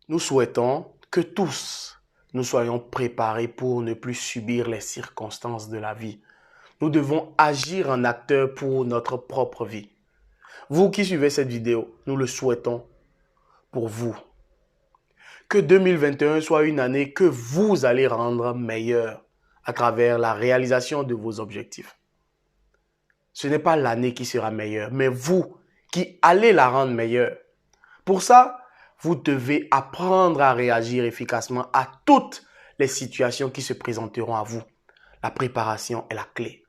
Nous souhaitons que tous nous soyons préparés pour ne plus subir les circonstances de la vie. Nous devons agir en acteur pour notre propre vie. Vous qui suivez cette vidéo, nous le souhaitons pour vous. Que 2021 soit une année que vous allez rendre meilleure à travers la réalisation de vos objectifs. Ce n'est pas l'année qui sera meilleure, mais vous qui allez la rendre meilleure. Pour ça, vous devez apprendre à réagir efficacement à toutes les situations qui se présenteront à vous. La préparation est la clé.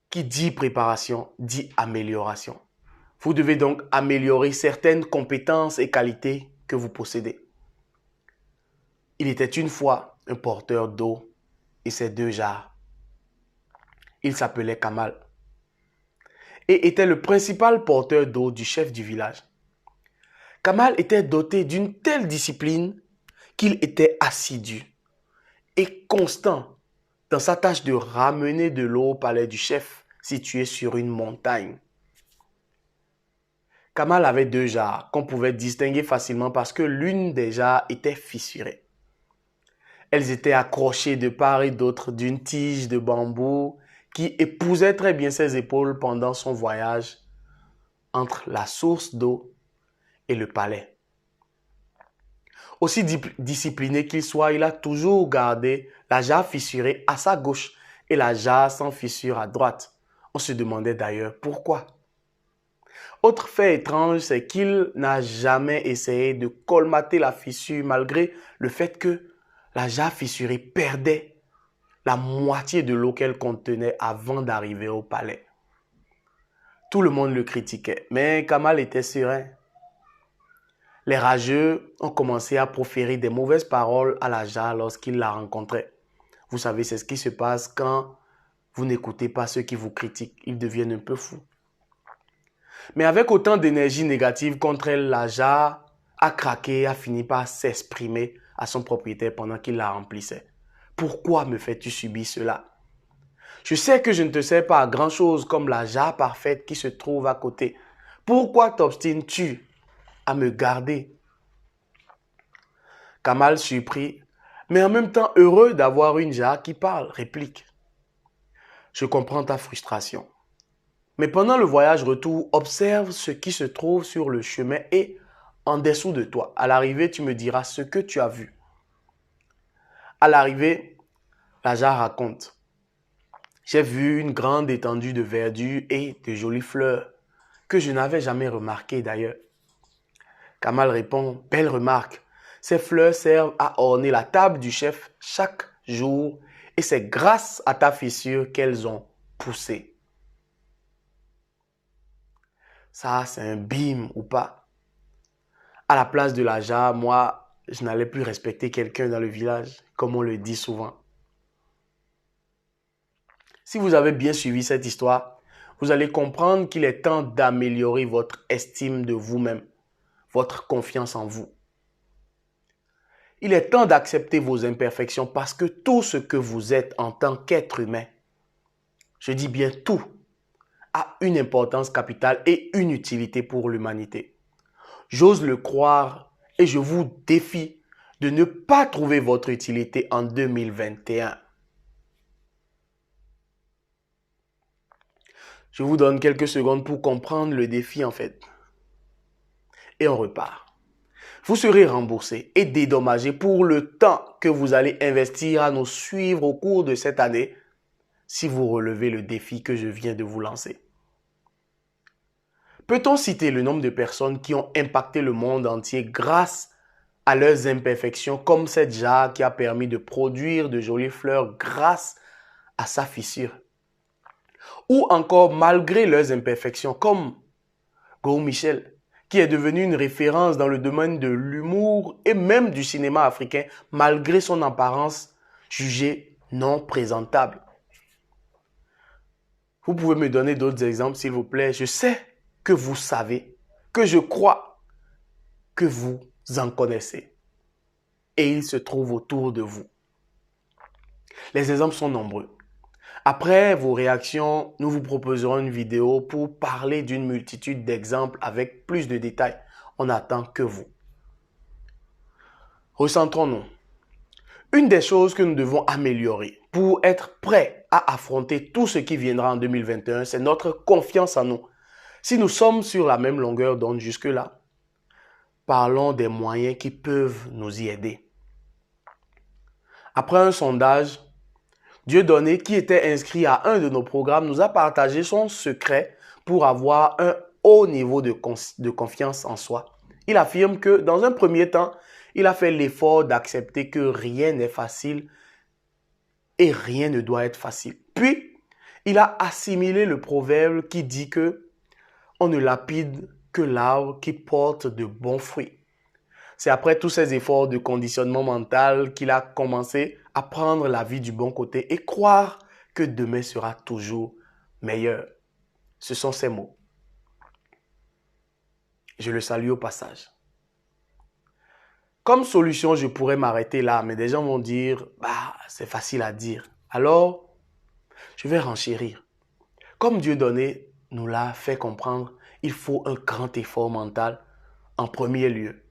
Qui dit préparation dit amélioration. Vous devez donc améliorer certaines compétences et qualités que vous possédez. Il était une fois un porteur d'eau et ses 2 jarres. Il s'appelait Kamal et était le principal porteur d'eau du chef du village. Kamal était doté d'une telle discipline qu'il était assidu et constant dans sa tâche de ramener de l'eau au palais du chef situé sur une montagne. Kamal avait 2 jarres qu'on pouvait distinguer facilement parce que l'une des jarres était fissurée. Elles étaient accrochées de part et d'autre d'une tige de bambou qui épousait très bien ses épaules pendant son voyage entre la source d'eau et le palais. Aussi discipliné qu'il soit, il a toujours gardé la jarre fissurée à sa gauche et la jarre sans fissure à droite. On se demandait d'ailleurs pourquoi. Autre fait étrange, c'est qu'il n'a jamais essayé de colmater la fissure malgré le fait que la jarre fissurée perdait la moitié de l'eau qu'elle contenait avant d'arriver au palais. Tout le monde le critiquait, mais Kamal était serein. Les rageux ont commencé à proférer des mauvaises paroles à la jarre lorsqu'ils la rencontraient. Vous savez, c'est ce qui se passe quand vous n'écoutez pas ceux qui vous critiquent. Ils deviennent un peu fous. Mais avec autant d'énergie négative contre elle, la jarre a craqué et a fini par s'exprimer à son propriétaire pendant qu'il la remplissait. Pourquoi me fais-tu subir cela? Je sais que je ne te sers pas à grand-chose comme la jarre parfaite qui se trouve à côté. Pourquoi t'obstines-tu à me garder? Kamal surpris, mais en même temps heureux d'avoir une jarre qui parle, réplique. Je comprends ta frustration. Mais pendant le voyage retour, observe ce qui se trouve sur le chemin et en dessous de toi. À l'arrivée, tu me diras ce que tu as vu. À l'arrivée, la jarre raconte. J'ai vu une grande étendue de verdure et de jolies fleurs que je n'avais jamais remarquées d'ailleurs. Kamal répond, belle remarque. Ces fleurs servent à orner la table du chef chaque jour et c'est grâce à ta fissure qu'elles ont poussé. Ça, c'est un bim ou pas. À la place de la jarre, moi, je n'allais plus respecter quelqu'un dans le village, comme on le dit souvent. Si vous avez bien suivi cette histoire, vous allez comprendre qu'il est temps d'améliorer votre estime de vous-même, votre confiance en vous. Il est temps d'accepter vos imperfections parce que tout ce que vous êtes en tant qu'être humain, je dis bien tout, a une importance capitale et une utilité pour l'humanité. J'ose le croire et je vous défie de ne pas trouver votre utilité en 2021. Je vous donne quelques secondes pour comprendre le défi en fait. Et on repart. Vous serez remboursé et dédommagé pour le temps que vous allez investir à nous suivre au cours de cette année si vous relevez le défi que je viens de vous lancer. Peut-on citer le nombre de personnes qui ont impacté le monde entier grâce à leurs imperfections, comme cette jarre qui a permis de produire de jolies fleurs grâce à sa fissure? Ou encore malgré leurs imperfections, comme Go Michel, qui est devenu une référence dans le domaine de l'humour et même du cinéma africain, malgré son apparence jugée non présentable. Vous pouvez me donner d'autres exemples, s'il vous plaît. Je sais que vous savez, que je crois que vous en connaissez. Et ils se trouvent autour de vous. Les exemples sont nombreux. Après vos réactions, nous vous proposerons une vidéo pour parler d'une multitude d'exemples avec plus de détails. On n'attend que vous. Recentrons-nous. Une des choses que nous devons améliorer pour être prêts à affronter tout ce qui viendra en 2021, c'est notre confiance en nous. Si nous sommes sur la même longueur d'onde jusque-là, parlons des moyens qui peuvent nous y aider. Après un sondage, Dieudonné, qui était inscrit à un de nos programmes, nous a partagé son secret pour avoir un haut niveau de confiance en soi. Il affirme que dans un premier temps, il a fait l'effort d'accepter que rien n'est facile et rien ne doit être facile. Puis, il a assimilé le proverbe qui dit que on ne lapide que l'arbre qui porte de bons fruits. C'est après tous ces efforts de conditionnement mental qu'il a commencé à prendre la vie du bon côté et croire que demain sera toujours meilleur. Ce sont ses mots. Je le salue au passage. Comme solution, je pourrais m'arrêter là, mais des gens vont dire, c'est facile à dire. Alors, je vais renchérir. Comme Dieudonné nous l'a fait comprendre, il faut un grand effort mental en premier lieu.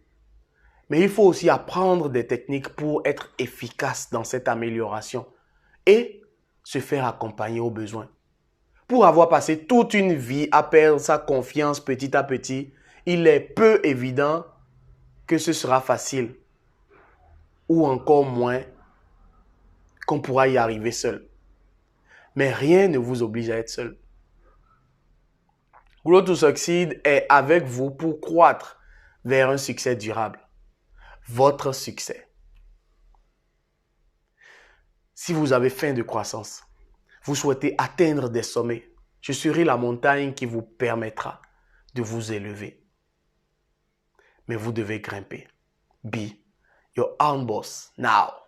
Mais il faut aussi apprendre des techniques pour être efficace dans cette amélioration et se faire accompagner au besoin. Pour avoir passé toute une vie à perdre sa confiance petit à petit, il est peu évident que ce sera facile ou encore moins qu'on pourra y arriver seul. Mais rien ne vous oblige à être seul. Grow to Succeed est avec vous pour croître vers un succès durable. Votre succès. Si vous avez faim de croissance, vous souhaitez atteindre des sommets, je serai la montagne qui vous permettra de vous élever. Mais vous devez grimper. Be your own boss now.